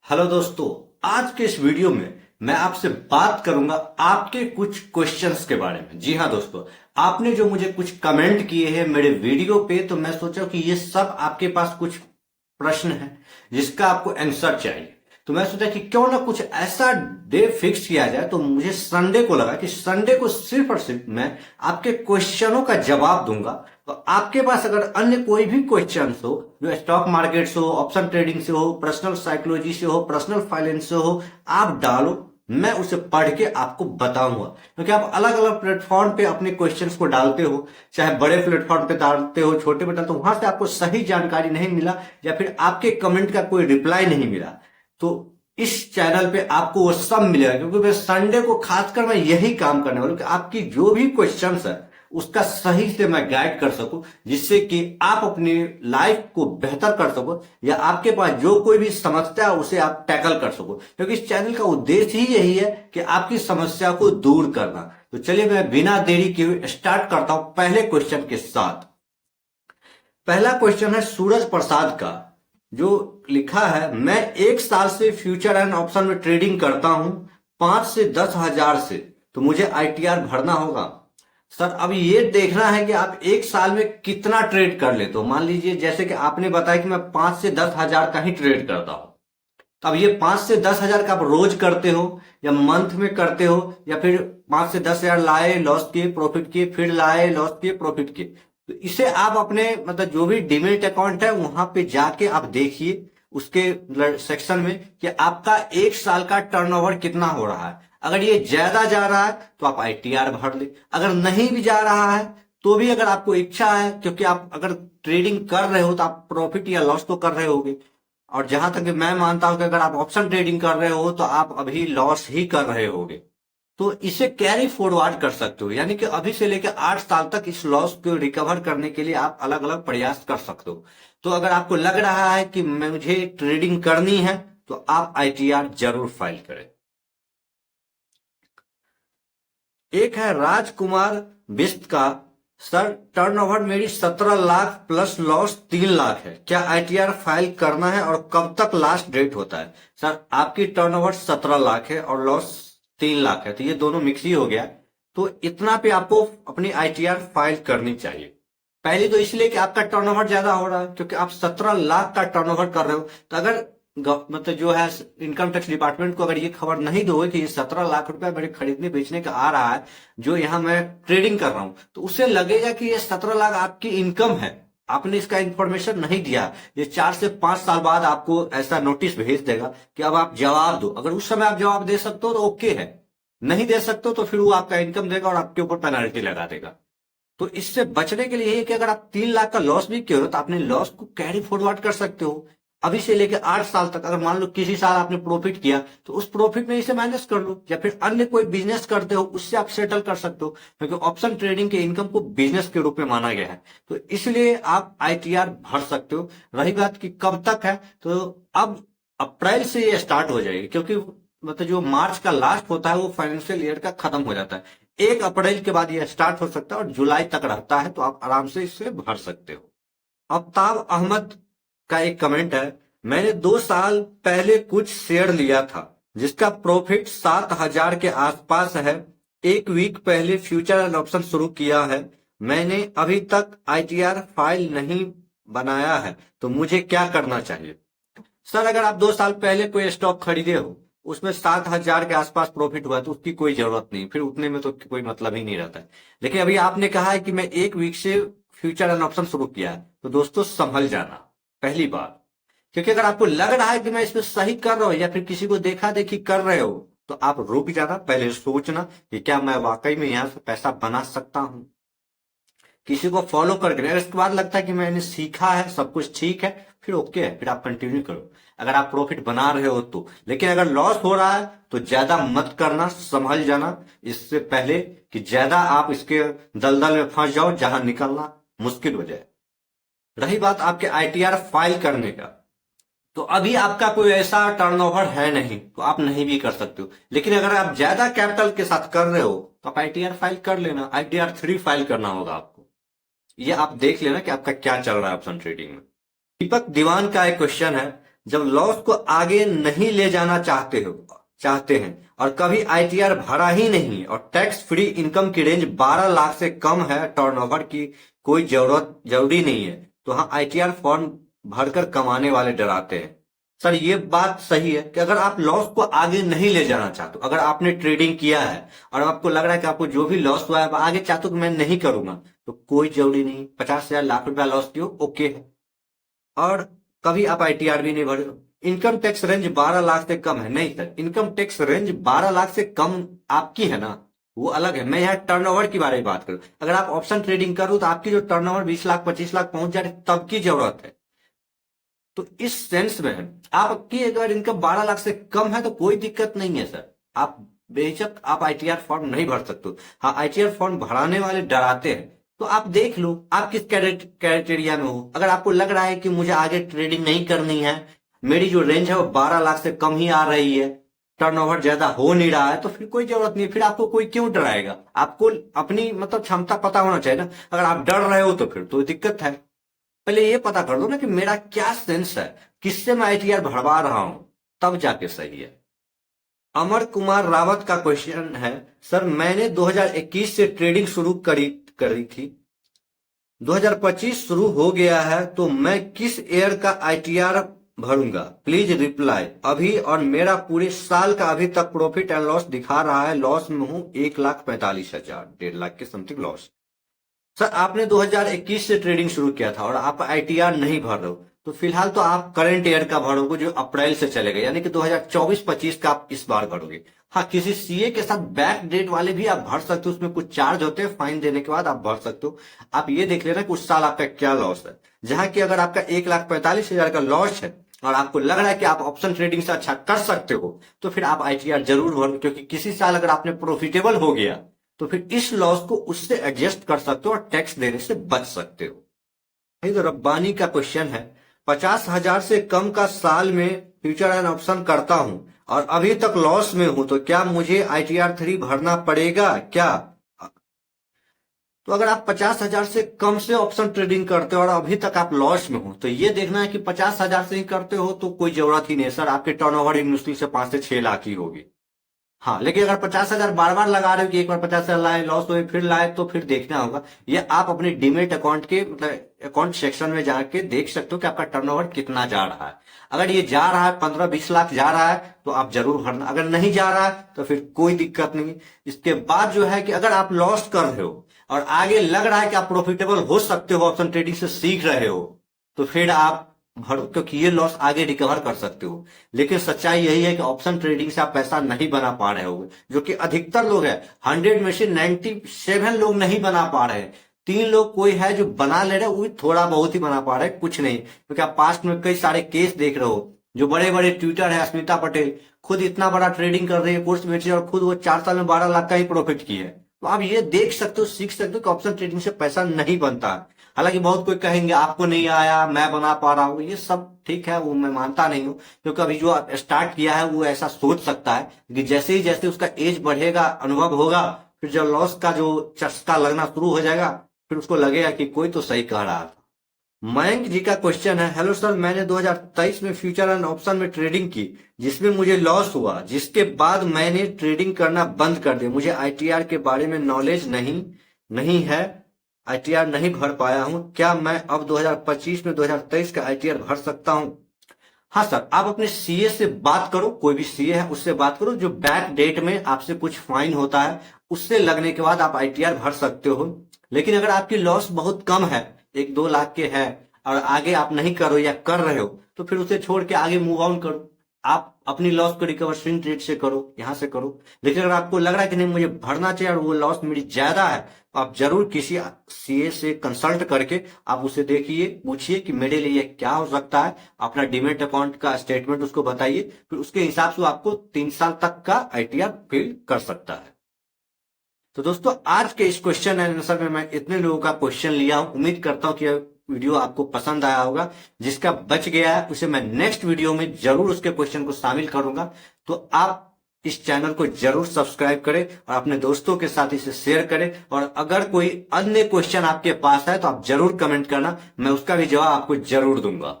Hello दोस्तों। आज के इस वीडियो में मैं आपसे बात करूंगा आपके कुछ क्वेश्चंस के बारे में। जी हाँ दोस्तों, आपने जो मुझे कुछ कमेंट किए हैं मेरे वीडियो पे, तो मैं सोचा कि ये सब आपके पास कुछ प्रश्न है जिसका आपको आंसर चाहिए। तो मैं सोचा कि क्यों ना कुछ ऐसा डे फिक्स किया जाए। तो मुझे संडे को लगा कि संडे को सिर्फ और सिर्फ मैं आपके क्वेश्चनों का जवाब दूंगा। तो आपके पास अगर अन्य कोई भी क्वेश्चन हो, जो स्टॉक मार्केट से हो, ऑप्शन ट्रेडिंग से हो, पर्सनल साइकोलॉजी से हो, पर्सनल फाइनेंस से हो, आप डालो, मैं उसे पढ़ के आपको बताऊंगा। क्योंकि आप अलग अलग प्लेटफॉर्म पे अपने क्वेश्चंस को डालते हो, चाहे बड़े प्लेटफॉर्म पे डालते हो, छोटे पे डालते हो, वहां से आपको सही जानकारी नहीं मिला या फिर आपके कमेंट का कोई रिप्लाई नहीं मिला, तो इस चैनल पे आपको वो सब मिलेगा। क्योंकि मैं संडे को खासकर मैं यही काम करने वाला हूं कि आपकी जो भी क्वेश्चंस है उसका सही से मैं गाइड कर सकूं, जिससे कि आप अपनी लाइफ को बेहतर कर सको या आपके पास जो कोई भी समस्या है उसे आप टैकल कर सको। क्योंकि इस चैनल का उद्देश्य ही यही है कि आपकी समस्या को दूर करना। तो चलिए मैं बिना देरी के स्टार्ट करता हूं पहले क्वेश्चन के साथ। पहला क्वेश्चन है सूरज प्रसाद का, जो लिखा है, मैं एक साल से फ्यूचर एंड ऑप्शन में ट्रेडिंग करता हूं 5 से 10 हजार से, तो मुझे आईटीआर भरना होगा। सर अब ये देखना है कि आप एक साल में कितना ट्रेड कर लेते हो। मान लीजिए जैसे कि आपने बताया कि मैं 5 से 10 हजार का ही ट्रेड करता हूं, तो अब ये 5 से 10 हजार का आप रोज करते हो या मंथ में करते हो, या फिर 5 से 10 हजार लाए लॉस किए प्रॉफिट किए, फिर लाए लॉस किए प्रॉफिट किए, तो इसे आप अपने मतलब जो भी डीमेट अकाउंट है वहां पे जाके आप देखिए उसके सेक्शन में कि आपका एक साल का टर्नओवर कितना हो रहा है। अगर ये ज्यादा जा रहा है तो आप आईटीआर भर ले, अगर नहीं भी जा रहा है तो भी अगर आपको इच्छा है, क्योंकि आप अगर ट्रेडिंग कर रहे हो तो आप प्रॉफिट या लॉस तो कर रहे होगे। और जहां तक मैं मानता हूं कि अगर आप ऑप्शन ट्रेडिंग कर रहे हो तो आप अभी लॉस ही कर रहे होगे, तो इसे कैरी फॉरवर्ड कर सकते हो। यानी कि अभी से लेकर 8 साल तक इस लॉस को रिकवर करने के लिए आप अलग अलग प्रयास कर सकते हो। तो अगर आपको लग रहा है कि मुझे ट्रेडिंग करनी है तो आप आईटीआर जरूर फाइल करें। एक है राजकुमार बिस्त का, सर टर्नओवर मेरी 17 लाख प्लस लॉस 3 लाख है, क्या आईटीआर फाइल करना है और कब तक लास्ट डेट होता है। सर आपकी टर्नओवर 17 लाख है और लॉस 3 लाख है, तो ये दोनों मिक्स ही हो गया। तो इतना पे आपको अपनी आईटीआर फाइल करनी चाहिए। पहली तो इसलिए कि आपका टर्नओवर ज्यादा हो रहा है, क्योंकि आप 17 लाख का टर्नओवर कर रहे हो। तो अगर मतलब जो है इनकम टैक्स डिपार्टमेंट को अगर ये खबर नहीं दोगे कि ये 17 लाख रुपया मेरे खरीदने बेचने का आ रहा है, जो यहाँ मैं ट्रेडिंग कर रहा हूं, तो उसे लगेगा कि ये 17 लाख आपकी इनकम है। आपने इसका इंफॉर्मेशन नहीं दिया। ये 4 से 5 साल बाद आपको ऐसा नोटिस भेज देगा कि अब आप जवाब दो। अगर उस समय आप जवाब दे सकते हो तो ओके है, नहीं दे सकते हो तो फिर वो आपका इनकम देगा और आपके ऊपर पेनल्टी लगा देगा। तो इससे बचने के लिए ये है कि अगर आप 3 लाख का लॉस भी किए हो तो अपने लॉस को कैरी फॉरवर्ड कर सकते हो अभी से लेकर 8 साल तक। अगर मान लो किसी साल आपने प्रॉफिट किया तो उस प्रॉफिट में इसे माइनस कर लो, या फिर अन्य कोई बिजनेस करते हो उससे आप सेटल कर सकते हो, क्योंकि ऑप्शन ट्रेडिंग के इनकम को बिजनेस के रूप में माना गया है। तो इसलिए आप आईटीआर भर सकते हो। रही बात कि कब तक है, तो अब अप्रैल से ये स्टार्ट हो जाएगी, क्योंकि मतलब जो मार्च का लास्ट होता है वो फाइनेंशियल ईयर का खत्म हो जाता है। 1 अप्रैल के बाद ये स्टार्ट हो सकता है और जुलाई तक रहता है, तो आप आराम से इसे भर सकते हो। आफ्ताब अहमद का एक कमेंट है, मैंने 2 साल पहले कुछ शेयर लिया था जिसका प्रॉफिट 7 हजार के आसपास है। एक वीक पहले फ्यूचर एंड ऑप्शन शुरू किया है, मैंने अभी तक आईटीआर फाइल नहीं बनाया है, तो मुझे क्या करना चाहिए। सर अगर आप 2 साल पहले कोई स्टॉक खरीदे हो, उसमें 7 हजार के आसपास प्रॉफिट हुआ, तो उसकी कोई जरूरत नहीं, फिर उतने में तो कोई मतलब ही नहीं रहता है। लेकिन अभी आपने कहा है कि मैं एक वीक से फ्यूचर एंड ऑप्शन शुरू किया है, तो दोस्तों संभल जाना पहली बात। क्योंकि अगर आपको लग रहा है कि मैं इसमें सही कर रहा हूं या फिर किसी को देखा देखी कर रहे हो, तो आप रुक जाना, पहले सोचना कि क्या मैं वाकई में यहां से पैसा बना सकता हूं। किसी को फॉलो करके अगर इसके बाद लगता है कि मैंने सीखा है सब कुछ ठीक है, फिर ओके है, फिर आप कंटिन्यू करो अगर आप प्रॉफिट बना रहे हो तो। लेकिन अगर लॉस हो रहा है तो ज्यादा मत करना, संभल जाना, इससे पहले कि ज्यादा आप इसके दलदल में फंस जाओ जहां निकलना मुश्किल हो जाए। रही बात आपके आईटीआर फाइल करने का, तो अभी आपका कोई ऐसा टर्नओवर है नहीं, तो आप नहीं भी कर सकते हो। लेकिन अगर आप ज्यादा कैपिटल के साथ कर रहे हो तो आप आईटीआर फाइल कर लेना। आईटीआर 3 फाइल करना होगा आपको। ये आप देख लेना कि आपका क्या चल रहा है ऑप्शन ट्रेडिंग में। दीपक दीवान का एक क्वेश्चन है, जब लॉस को आगे नहीं ले जाना चाहते हैं और कभी आईटीआर भरा ही नहीं और टैक्स फ्री इनकम की रेंज 12 लाख से कम है, टर्नओवर की कोई जरूरी नहीं है, तो हाँ आईटीआर फॉर्म भरकर कमाने वाले डराते हैं। सर ये बात सही है कि अगर आप लॉस को आगे नहीं ले जाना चाहते, अगर आपने ट्रेडिंग किया है और आपको लग रहा है कि आपको जो भी लॉस हुआ है आगे चाहते हो कि मैं नहीं करूंगा, तो कोई जरूरी नहीं, 50,000 लाख रुपया लॉस किया ओके है। और कभी आप आईटीआर भी नहीं भरे, इनकम टैक्स रेंज 12 लाख से कम है, नहीं sir income tax range 12 lakh से कम आपकी है ना, वो अलग है। मैं यहाँ टर्नओवर की बारे में बात करूं, अगर आप ऑप्शन ट्रेडिंग करो तो आपकी जो टर्नओवर 20 लाख 25 लाख पहुंच जाए तब की जरूरत है। तो इस सेंस में आपकी अगर इनकम 12 लाख से कम है तो कोई दिक्कत नहीं है सर, आप बेशक आप आईटीआर फॉर्म नहीं भर सकते। हाँ आईटीआर फॉर्म भराने वाले डराते हैं, तो आप देख लो आप किस क्राइटेरिया में हो। अगर आपको लग रहा है कि मुझे आगे ट्रेडिंग नहीं करनी है, मेरी जो रेंज है वो 12 लाख से कम ही आ रही है, टर्नओवर ज्यादा हो नहीं रहा है, तो फिर कोई जरूरत नहीं, फिर आपको कोई क्यों डराएगा। आपको अपनी मतलब क्षमता पता होना चाहिए ना। अगर आप डर रहे हो तो फिर तो दिक्कत है। पहले ये पता कर लो ना कि मेरा क्या सेंस है, किससे मैं आईटीआर भरवा रहा हूं, तब जाके सही है। अमर कुमार रावत का क्वेश्चन है, सर मैंने 2021 से ट्रेडिंग शुरू करी थी, 2025 शुरू हो गया है, तो मैं किस ईयर का आईटीआर भरूंगा, प्लीज रिप्लाई अभी। और मेरा पूरे साल का अभी तक प्रॉफिट एंड लॉस दिखा रहा है, लॉस में हूं 1,45,000, 1.5 लाख के समथिंग लॉस। सर आपने 2021 से ट्रेडिंग शुरू किया था और आप आईटीआर नहीं भर रहे हो, तो फिलहाल तो आप करंट ईयर का भरोगे जो अप्रैल से चलेगा, यानी कि 2024-25 का आप इस बार भरोगे। हाँ किसी सीए के साथ बैक डेट वाले भी आप भर सकते हो, उसमें कुछ चार्ज होते हैं, फाइन देने के बाद आप भर सकते हो। आप ये देख लेना कि उस साल आपका क्या लॉस है। जहां की अगर आपका 1,45,000 का लॉस है और आपको लग रहा है कि आप ऑप्शन ट्रेडिंग से अच्छा कर सकते हो, तो फिर आप आईटीआर जरूर भरो, क्योंकि किसी साल अगर आपने प्रॉफिटेबल हो गया तो फिर इस लॉस को उससे एडजस्ट कर सकते हो और टैक्स देने से बच सकते हो। इधर रब्बानी का क्वेश्चन है, 50,000 से कम का साल में फ्यूचर एंड ऑप्शन करता हूं और अभी तक लॉस में हूं, तो क्या मुझे आईटीआर 3 भरना पड़ेगा क्या? तो अगर आप 50,000 से कम से ऑप्शन ट्रेडिंग करते हो और अभी तक आप लॉस में हो, तो ये देखना है कि 50,000 से ही करते हो तो कोई जरूरत ही नहीं सर, आपके टर्नओवर मुश्किल से 5 से 6 लाख ही होगी। हाँ लेकिन अगर 50,000 बार बार लगा रहे हो कि एक बार 50,000 लाए लॉस हुए फिर लाए, तो फिर देखना होगा। ये आप अपने डीमेट अकाउंट के मतलब अकाउंट सेक्शन में जाके देख सकते हो कि आपका टर्नओवर कितना जा रहा है। अगर ये जा रहा है 15-20 लाख जा रहा है तो आप जरूर भरना, अगर नहीं जा रहा है तो फिर कोई दिक्कत नहीं। इसके बाद जो है कि अगर आप लॉस कर रहे हो और आगे लग रहा है कि आप प्रॉफिटेबल हो सकते हो, ऑप्शन ट्रेडिंग से सीख रहे हो, तो फिर आप भरो, क्योंकि ये लॉस आगे रिकवर कर सकते हो। लेकिन सच्चाई यही है कि ऑप्शन ट्रेडिंग से आप पैसा नहीं बना पा रहे हो, जो कि अधिकतर लोग हैं, 100 में से 97 लोग नहीं बना पा रहे हैं। 3 लोग कोई है जो बना ले रहे, वो भी थोड़ा बहुत ही बना पा रहे हैं, कुछ नहीं। क्योंकि आप पास्ट में कई सारे केस देख रहे हो, जो बड़े बड़े ट्विटर है, स्मिता पटेल खुद इतना बड़ा ट्रेडिंग कर रही है, कोर्स बेच रही है और खुद वो 4 साल में 12 लाख का ही प्रॉफिट की है। तो आप ये देख सकते हो, सीख सकते हो कि ऑप्शन ट्रेडिंग से पैसा नहीं बनता। हालांकि बहुत कोई कहेंगे आपको नहीं आया मैं बना पा रहा हूं, ये सब ठीक है, वो मैं मानता नहीं हूं, क्योंकि अभी जो स्टार्ट किया है वो ऐसा सोच सकता है कि जैसे ही जैसे उसका एज बढ़ेगा, अनुभव होगा, फिर जब लॉस का जो चस्का लगना शुरू हो जाएगा फिर उसको लगेगा कि कोई तो सही कह रहा था। मयंक जी का क्वेश्चन है, हेलो सर मैंने 2023 में फ्यूचर एंड ऑप्शन में ट्रेडिंग की जिसमें मुझे लॉस हुआ, जिसके बाद मैंने ट्रेडिंग करना बंद कर दिया। मुझे आईटीआर के बारे में नॉलेज नहीं है, आईटीआर नहीं भर पाया हूं, क्या मैं अब 2025 में 2023 का आईटीआर भर सकता हूं? हाँ सर, आप अपने सीए से बात करो, कोई भी सीए है उससे बात करो, जो बैक डेट में आपसे कुछ फाइन होता है उससे लगने के बाद आप आईटीआर भर सकते हो। लेकिन अगर आपकी लॉस बहुत कम है, 1-2 लाख के है और आगे आप नहीं करो या कर रहे हो, तो फिर उसे छोड़ के आगे मूव ऑन करो। आप अपनी लॉस को रिकवर स्विंग ट्रेड से करो, यहां से करो। लेकिन अगर आपको लग रहा है कि नहीं मुझे भरना चाहिए और वो लॉस मेरी ज्यादा है, तो आप जरूर किसी सीए से कंसल्ट करके आप उसे देखिए, पूछिए कि मेरे लिए क्या हो सकता है, अपना डीमेट अकाउंट का स्टेटमेंट उसको बताइए, फिर उसके हिसाब से आपको 3 साल तक का आईटीआर फिल कर सकता है। तो दोस्तों आज के इस क्वेश्चन एंड आंसर में मैं इतने लोगों का क्वेश्चन लिया हूं, उम्मीद करता हूं कि यह वीडियो आपको पसंद आया होगा। जिसका बच गया है उसे मैं नेक्स्ट वीडियो में जरूर उसके क्वेश्चन को शामिल करूंगा। तो आप इस चैनल को जरूर सब्सक्राइब करें और अपने दोस्तों के साथ इसे शेयर करें। और अगर कोई अन्य क्वेश्चन आपके पास है तो आप जरूर कमेंट करना, मैं उसका भी जवाब आपको जरूर दूंगा।